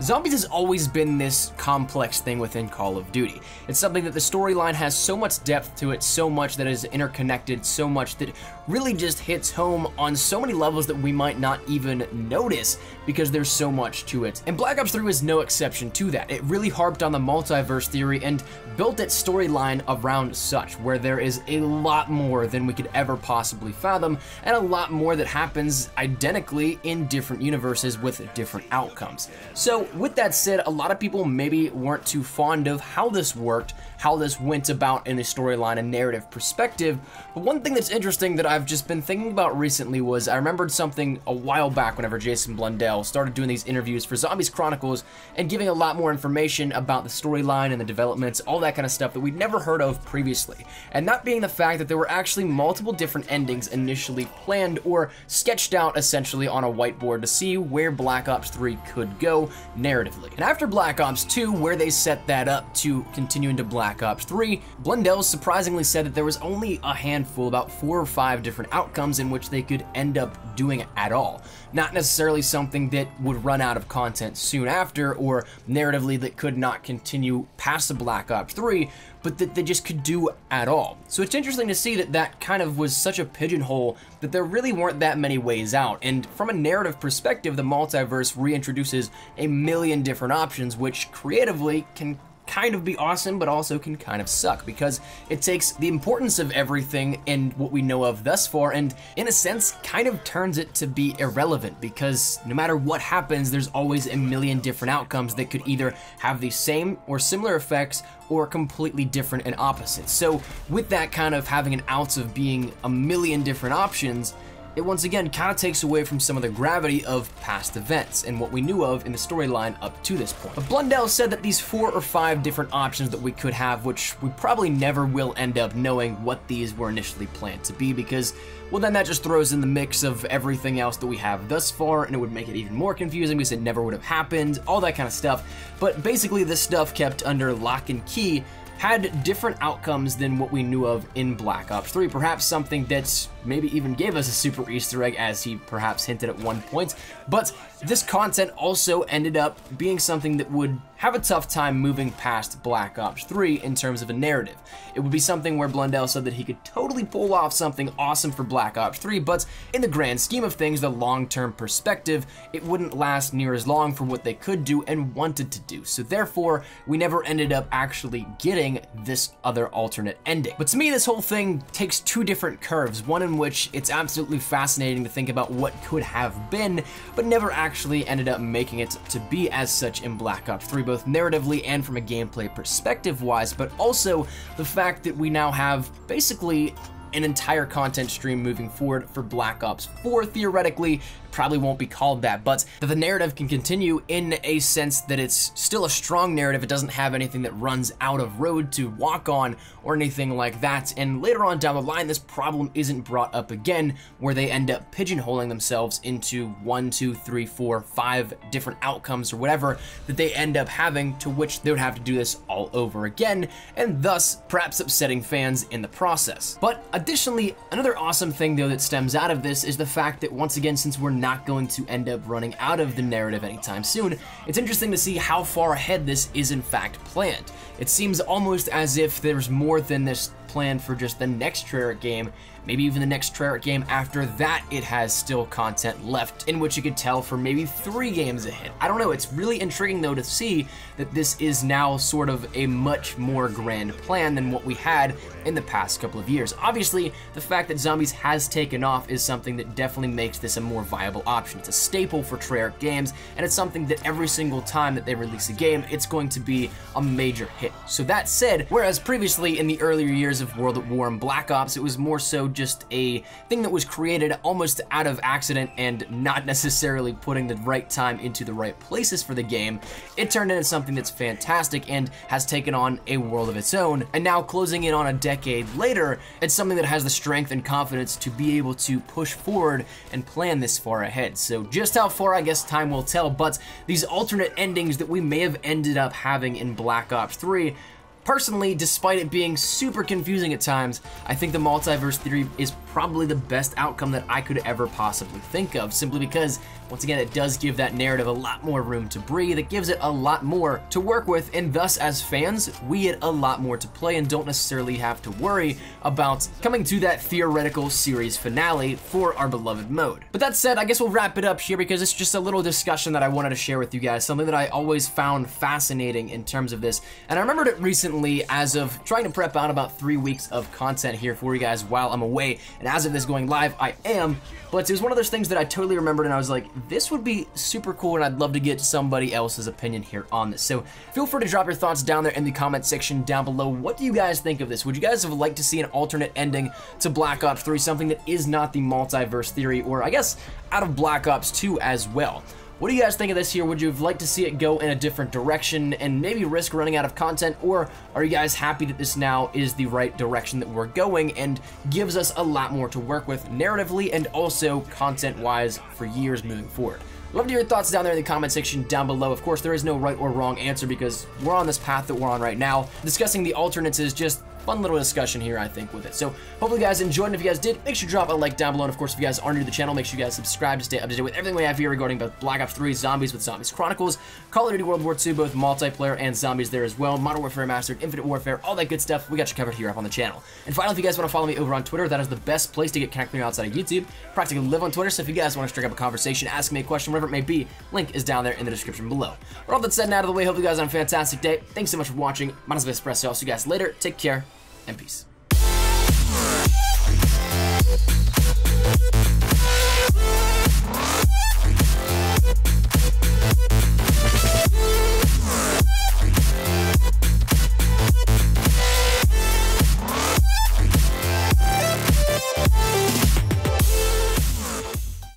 Zombies has always been this complex thing within Call of Duty. It's something that the storyline has so much depth to it, so much that is interconnected, so much that really just hits home on so many levels that we might not even notice because there's so much to it. And Black Ops 3 was no exception to that. It really harped on the multiverse theory and built its storyline around such, where there is a lot more than we could ever possibly fathom, and a lot more that happens identically in different universes with different outcomes. So with that said, a lot of people maybe weren't too fond of how this worked, how this went about in a storyline and narrative perspective, but one thing that's interesting that I've just been thinking about recently was I remembered something a while back whenever Jason Blundell started doing these interviews for Zombies Chronicles and giving a lot more information about the storyline and the developments, all that kind of stuff that we'd never heard of previously. And that being the fact that there were actually multiple different endings initially planned or sketched out essentially on a whiteboard to see where Black Ops 3 could go narratively. And after Black Ops 2, where they set that up to continue into Black Ops 3, Blundell surprisingly said that there was only a handful, about 4 or 5 different outcomes in which they could end up doing at all. Not necessarily something that would run out of content soon after, or narratively that could not continue past the Black Ops 3, but that they just could do at all. So it's interesting to see that that kind of was such a pigeonhole that there really weren't that many ways out. And from a narrative perspective, the multiverse reintroduces a million different options, which creatively can kind of be awesome, but also can kind of suck because it takes the importance of everything and what we know of thus far and in a sense kind of turns it to be irrelevant, because no matter what happens, there's always a million different outcomes that could either have the same or similar effects or completely different and opposite. So with that kind of having an ounce of being a million different options, it once again kind of takes away from some of the gravity of past events and what we knew of in the storyline up to this point. But Blundell said that these 4 or 5 different options that we could have, which we probably never will end up knowing what these were initially planned to be, because, well, then that just throws in the mix of everything else that we have thus far, and it would make it even more confusing because it never would have happened, all that kind of stuff. But basically this stuff kept under lock and key had different outcomes than what we knew of in Black Ops 3, perhaps something that's maybe even gave us a super Easter egg, as he perhaps hinted at one point. But this content also ended up being something that would have a tough time moving past Black Ops 3 in terms of a narrative. It would be something where Blundell said that he could totally pull off something awesome for Black Ops 3, but in the grand scheme of things, the long-term perspective, it wouldn't last near as long for what they could do and wanted to do. So therefore, we never ended up actually getting this other alternate ending. But to me, this whole thing takes 2 different curves, one in which it's absolutely fascinating to think about what could have been, but never actually ended up making it to be as such in Black Ops 3, both narratively and from a gameplay perspective wise, but also the fact that we now have basically an entire content stream moving forward for Black Ops 4, theoretically. Probably won't be called that, but that the narrative can continue in a sense that it's still a strong narrative. It doesn't have anything that runs out of road to walk on or anything like that, and later on down the line this problem isn't brought up again, where they end up pigeonholing themselves into 1, 2, 3, 4, 5 different outcomes or whatever that they end up having, to which they would have to do this all over again, and thus perhaps upsetting fans in the process. But additionally, another awesome thing though that stems out of this is the fact that once again, since we're not going to end up running out of the narrative anytime soon, it's interesting to see how far ahead this is in fact planned. It seems almost as if there's more than this planned for just the next Treyarch game, maybe even the next Treyarch game after that. It has still content left in which you could tell for maybe 3 games ahead. I don't know, it's really intriguing though to see that this is now sort of a much more grand plan than what we had in the past couple of years. Obviously, the fact that Zombies has taken off is something that definitely makes this a more viable option. It's a staple for Treyarch games, and it's something that every single time that they release a game, it's going to be a major hit. So that said, whereas previously in the earlier years of World at War and Black Ops, it was more so just a thing that was created almost out of accident and not necessarily putting the right time into the right places for the game, it turned into something that's fantastic and has taken on a world of its own. And now closing in on a decade later, it's something that has the strength and confidence to be able to push forward and plan this far ahead. So just how far, I guess time will tell, but these alternate endings that we may have ended up having in Black Ops 3 Personally, despite it being super confusing at times, I think the multiverse theory is probably the best outcome that I could ever possibly think of, simply because, once again, it does give that narrative a lot more room to breathe, it gives it a lot more to work with, and thus, as fans, we get a lot more to play and don't necessarily have to worry about coming to that theoretical series finale for our beloved mode. But that said, I guess we'll wrap it up here because it's just a little discussion that I wanted to share with you guys, something that I always found fascinating in terms of this, and I remembered it recently as of trying to prep out about 3 weeks of content here for you guys while I'm away, and as of this going live, I am, but it was one of those things that I totally remembered and I was like, this would be super cool and I'd love to get somebody else's opinion here on this. So feel free to drop your thoughts down there in the comment section down below. What do you guys think of this? Would you guys have liked to see an alternate ending to Black Ops 3, something that is not the multiverse theory, or I guess out of Black Ops 2 as well? What do you guys think of this here? Would you have liked to see it go in a different direction and maybe risk running out of content, or are you guys happy that this now is the right direction that we're going and gives us a lot more to work with narratively and also content-wise for years moving forward? Love to hear your thoughts down there in the comment section down below. Of course, there is no right or wrong answer because we're on this path that we're on right now. Discussing the alternates is just fun little discussion here, I think, with it. So hopefully you guys enjoyed, and if you guys did, make sure to drop a like down below, and of course, if you guys are new to the channel, make sure you guys subscribe to stay updated with everything we have here regarding both Black Ops 3, Zombies with Zombies Chronicles, Call of Duty World War II, both multiplayer and zombies there as well, Modern Warfare Mastered, Infinite Warfare, all that good stuff, we got you covered here up on the channel. And finally, if you guys want to follow me over on Twitter, that is the best place to get connected with me outside of YouTube. Practically live on Twitter, so if you guys want to strike up a conversation, ask me a question, whatever it may be, link is down there in the description below. But all that said and out of the way, hope you guys have a fantastic day. Thanks so much for watching. My name is Espresso. I'll see you guys later. Take care, and peace.